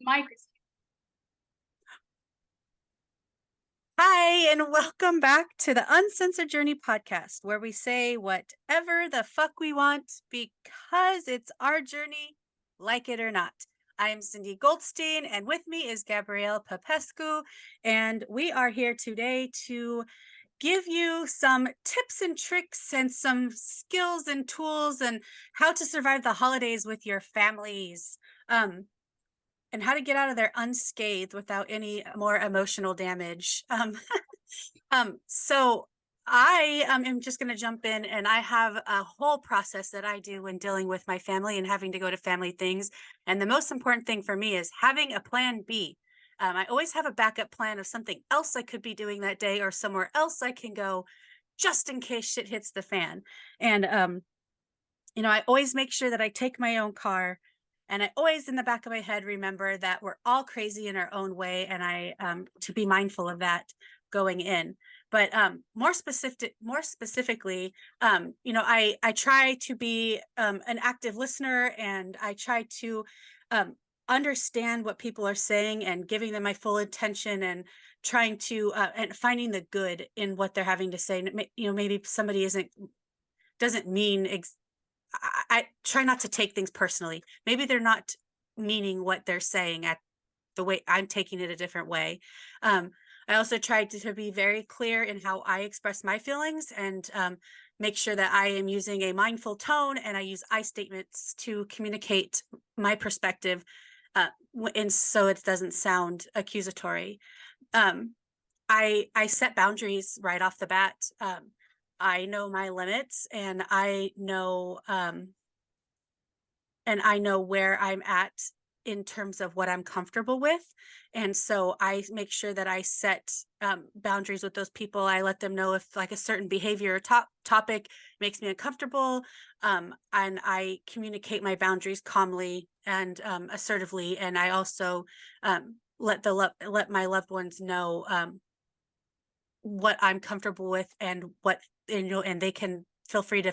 My Hi, and welcome back to the Uncensored Journey podcast, where we say whatever the fuck we want because it's our journey, like it or not. I'm Cyndee Goldstein, and with me is Gabrielle Popescu, and we are here today to give you some tips and tricks and some skills and tools and how to survive the holidays with your families. And how to get out of there unscathed without any more emotional damage. So am just going to jump in, and I have a whole process that I do when dealing with my family and having to go to family things. And the most important thing for me is having a plan B. I always have a backup plan of something else I could be doing that day or somewhere else I can go just in case shit hits the fan. And I always make sure that I take my own car, and I always in the back of my head remember that we're all crazy in our own way, and I to be mindful of that going in. But more specifically, I try to be an active listener, and I try to um, understand what people are saying and giving them my full attention, and trying to and finding the good in what they're having to say. Maybe somebody isn't doesn't mean I try not to take things personally. Maybe they're not meaning what they're saying at the way I'm taking it a different way. Um, I also tried to be very clear in how I express my feelings, and make sure that I am using a mindful tone, and I use I statements to communicate my perspective, and so it doesn't sound accusatory. Um, I set boundaries right off the bat. I know my limits, and I know where I'm at in terms of what I'm comfortable with. And so I make sure that I set boundaries with those people. I let them know if like a certain behavior or topic makes me uncomfortable. And I communicate my boundaries calmly and assertively. And I also let my loved ones know what I'm comfortable with, and and they can feel free to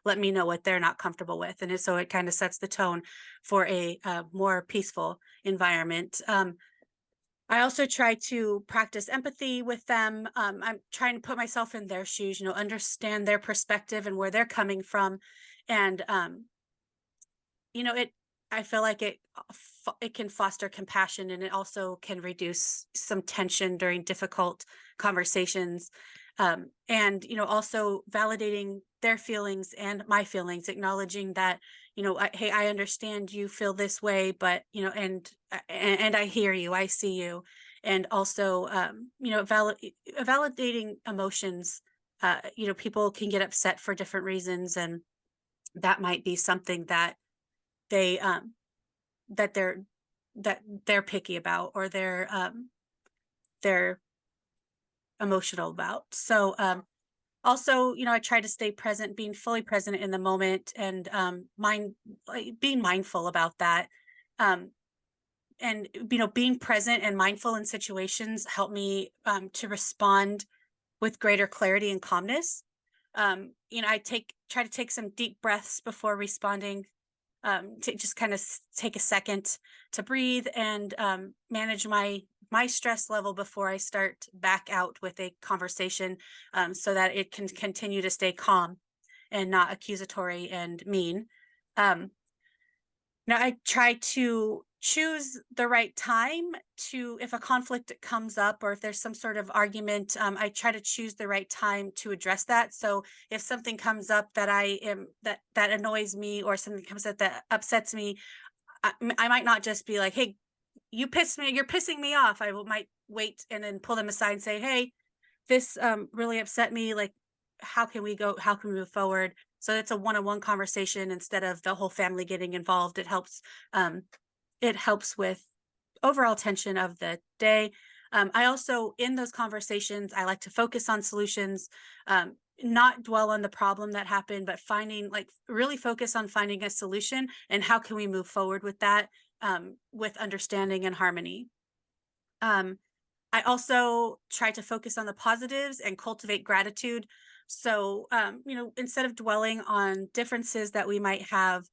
let me know what they're not comfortable with, and so it kind of sets the tone for a more peaceful environment. I also try to practice empathy with them. I'm trying to put myself in their shoes, understand their perspective and where they're coming from, and it. I feel like it can foster compassion, and it also can reduce some tension during difficult conversations. And also validating their feelings and my feelings, acknowledging that hey, I understand you feel this way, but and I hear you, I see you. And also validating emotions. People can get upset for different reasons, and that might be something they that they're that they're picky about, or they're emotional about. So also, I try to stay present, being fully present in the moment, and being mindful about that. um and being present and mindful in situations help me to respond with greater clarity and calmness. I try to take some deep breaths before responding, to just kind of take a second to breathe, and manage my stress level before I start back out with a conversation, so that it can continue to stay calm and not accusatory and mean. Um, Now I try to choose the right time to, if a conflict comes up or if there's some sort of argument, I try to choose the right time to address that. So if something comes up that annoys me, or something comes up that upsets me, I might not just be like, "Hey, you're pissing me off." Might wait and then pull them aside and say, "Hey, this really upset me. Like, how can we move forward?" So it's a one-on-one conversation instead of the whole family getting involved. It helps with overall tension of the day. I also, in those conversations, I like to focus on solutions, not dwell on the problem that happened, but really focus on finding a solution and how can we move forward with that, with understanding and harmony. Um, I also try to focus on the positives and cultivate gratitude. So, instead of dwelling on differences that we might have,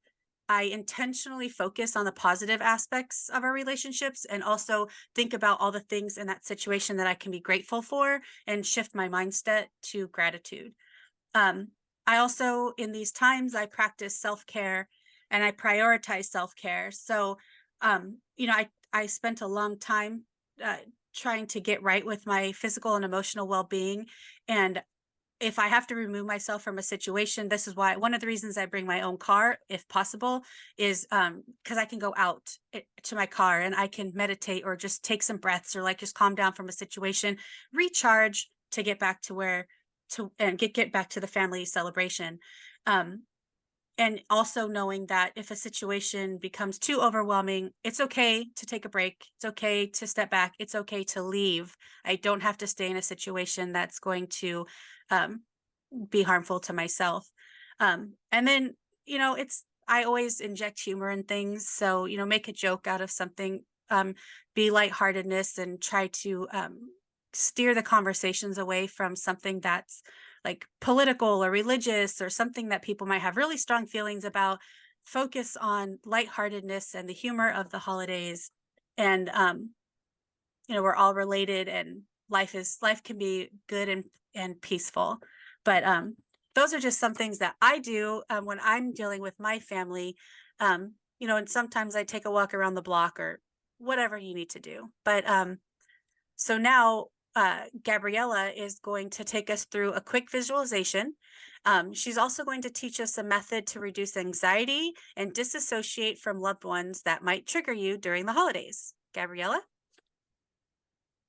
I intentionally focus on the positive aspects of our relationships and also think about all the things in that situation that I can be grateful for and shift my mindset to gratitude. Um, I also, in these times, I practice self-care and I prioritize self-care. So, I spent a long time uh, trying to get right with my physical and emotional well-being. And if I have to remove myself from a situation, this is why one of the reasons I bring my own car, if possible, is because I can go out to my car and I can meditate or just take some breaths or like just calm down from a situation, recharge to get back to where to and get back to the family celebration. Um, and also knowing that if a situation becomes too overwhelming, it's okay to take a break. It's okay to step back. It's okay to leave. I don't have to stay in a situation that's going to um, be harmful to myself. And then, I always inject humor in things. So, make a joke out of something, be lightheartedness and try to steer the conversations away from something that's like political or religious or something that people might have really strong feelings about. Focus on lightheartedness and the humor of the holidays. And, we're all related and life can be good and peaceful. But those are just some things that I do when I'm dealing with my family. And sometimes I take a walk around the block or whatever you need to do. But so now Gabriela is going to take us through a quick visualization. She's also going to teach us a method to reduce anxiety and disassociate from loved ones that might trigger you during the holidays. Gabriela?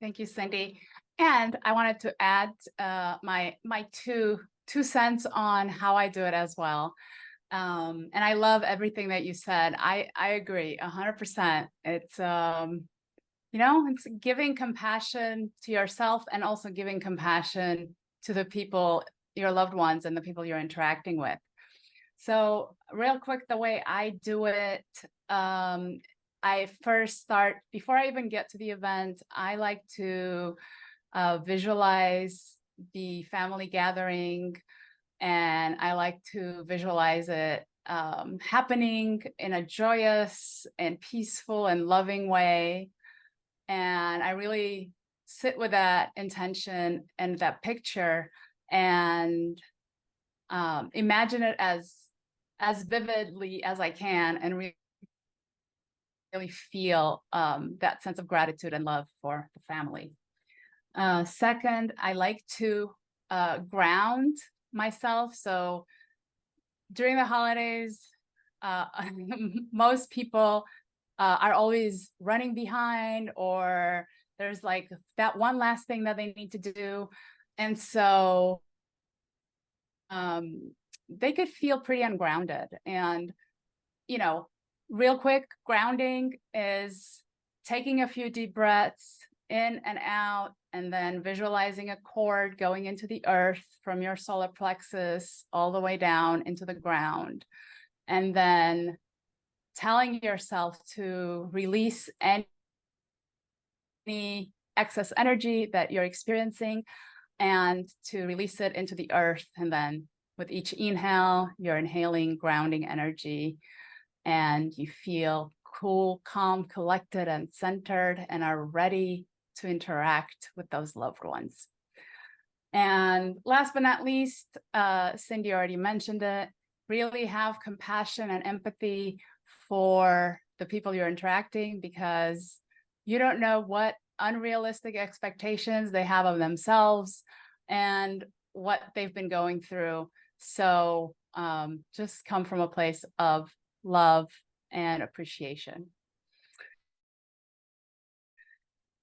Thank you, Cyndee. And I wanted to add my two cents on how I do it as well. And I love everything that you said. I agree 100%. It's giving compassion to yourself and also giving compassion to the people, your loved ones, and the people you're interacting with. So real quick, the way I do it, I first start, before I even get to the event, I like to visualize the family gathering, and I like to visualize it happening in a joyous and peaceful and loving way. And I really sit with that intention and that picture and imagine it as vividly as I can, and really feel that sense of gratitude and love for the family. Second, I like to ground myself. So during the holidays, most people are always running behind, or there's like that one last thing that they need to do. And so they could feel pretty ungrounded. And, real quick, grounding is taking a few deep breaths in and out, and then visualizing a cord going into the earth from your solar plexus all the way down into the ground. And then telling yourself to release any excess energy that you're experiencing and to release it into the earth. And then with each inhale, you're inhaling grounding energy, and you feel cool, calm, collected, and centered, and are ready to interact with those loved ones. And last but not least, Cyndee already mentioned it, really have compassion and empathy for the people you're interacting, because you don't know what unrealistic expectations they have of themselves and what they've been going through. So just come from a place of love and appreciation.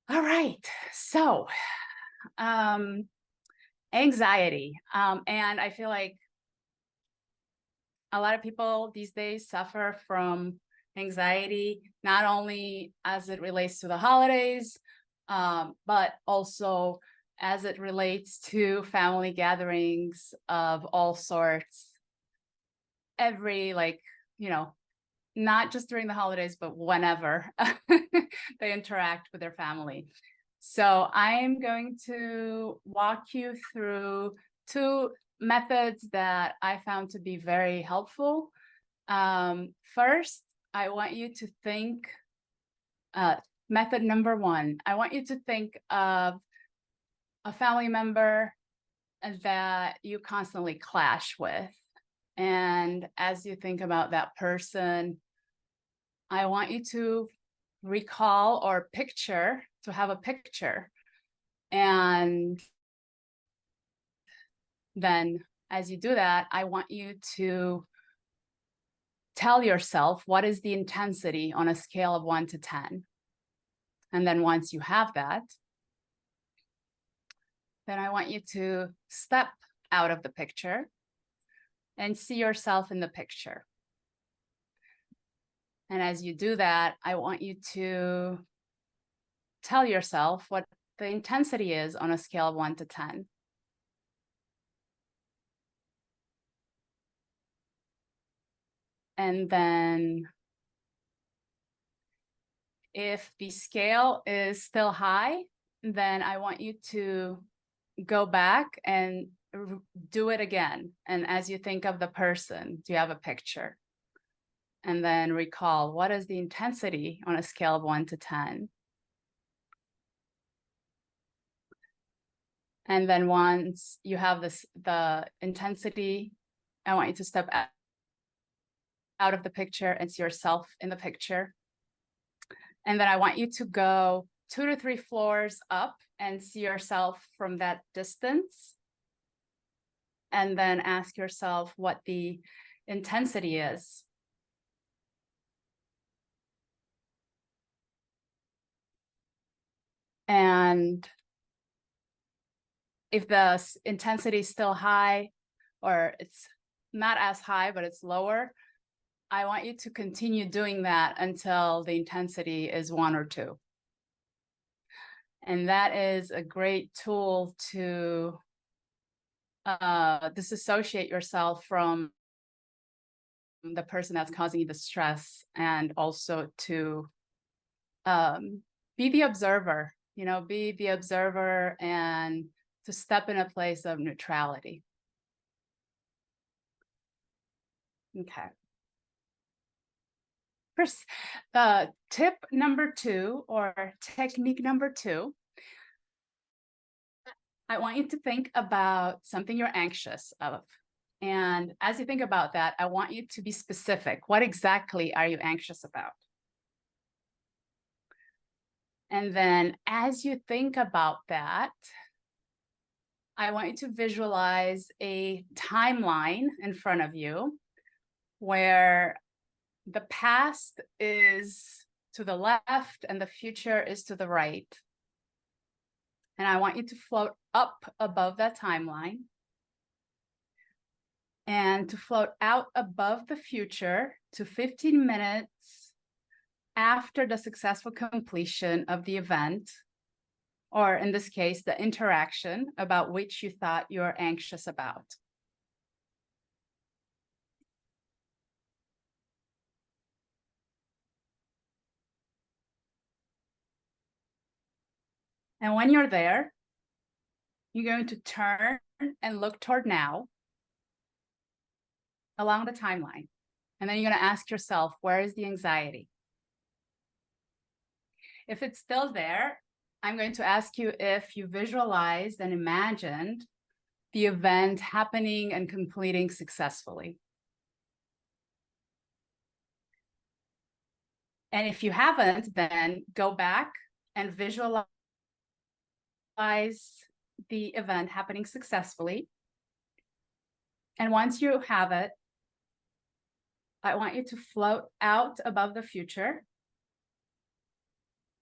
All right, so anxiety. And I feel like a lot of people these days suffer from anxiety, not only as it relates to the holidays, but also as it relates to family gatherings of all sorts. Every, not just during the holidays, but whenever they interact with their family. So I'm going to walk you through two methods that I found to be very helpful First, I want you to think, method number one, I want you to think of a family member that you constantly clash with. And as you think about that person, I want you to recall or picture, to have a picture. And then as you do that, I want you to tell yourself what is the intensity on a scale of 1 to 10. And then once you have that, then I want you to step out of the picture and see yourself in the picture. And as you do that, I want you to tell yourself what the intensity is on a scale of 1 to 10. And then if the scale is still high, then I want you to go back and do it again. And as you think of the person, do you have a picture? And then recall, what is the intensity on a scale of 1 to 10? And then once you have the intensity, I want you to step out of the picture and see yourself in the picture. And then I want you to go 2 to 3 floors up and see yourself from that distance. And then ask yourself what the intensity is. And if the intensity is still high, or it's not as high, but it's lower, I want you to continue doing that until the intensity is 1 or 2. And that is a great tool to disassociate yourself from the person that's causing you the stress, and also to be the observer, be the observer and to step in a place of neutrality. Okay. First, tip number 2, or technique number 2, I want you to think about something you're anxious of. And as you think about that, I want you to be specific. What exactly are you anxious about? And then as you think about that, I want you to visualize a timeline in front of you where the past is to the left and the future is to the right. And I want you to float up above that timeline and to float out above the future to 15 minutes after the successful completion of the event, or in this case, the interaction about which you thought you were anxious about. And when you're there, you're going to turn and look toward now along the timeline. And then you're going to ask yourself, where is the anxiety? If it's still there, I'm going to ask you if you visualized and imagined the event happening and completing successfully. And if you haven't, then go back and visualize the event happening successfully. And once you have it, I want you to float out above the future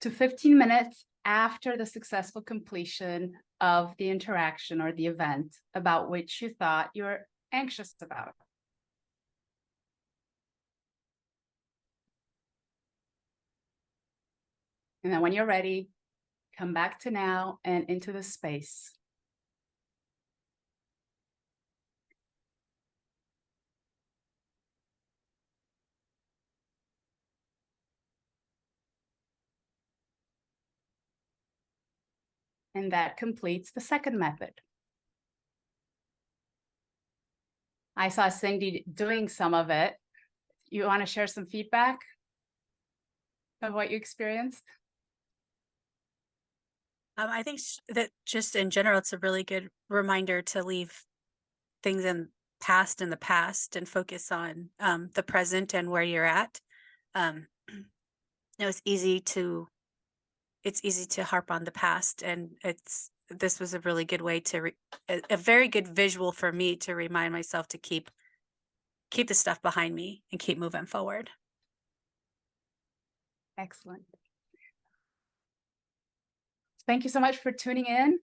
to 15 minutes after the successful completion of the interaction or the event about which you thought you were anxious about. And then when you're ready, come back to now and into the space. And that completes the second method. I saw Cyndee doing some of it. you want to share some feedback of what you experienced? I think that just in general, it's a really good reminder to leave things in the past and focus on the present and where you're at. It's easy to harp on the past, and this was a really good way to a very good visual for me to remind myself to keep the stuff behind me and keep moving forward. Excellent. Thank you so much for tuning in.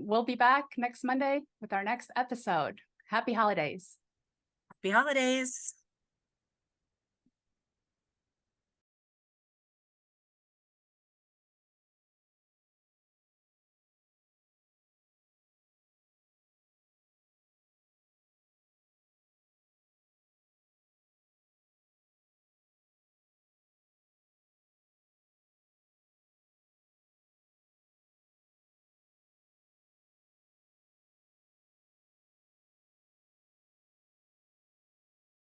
We'll be back next Monday with our next episode. Happy holidays. Happy holidays.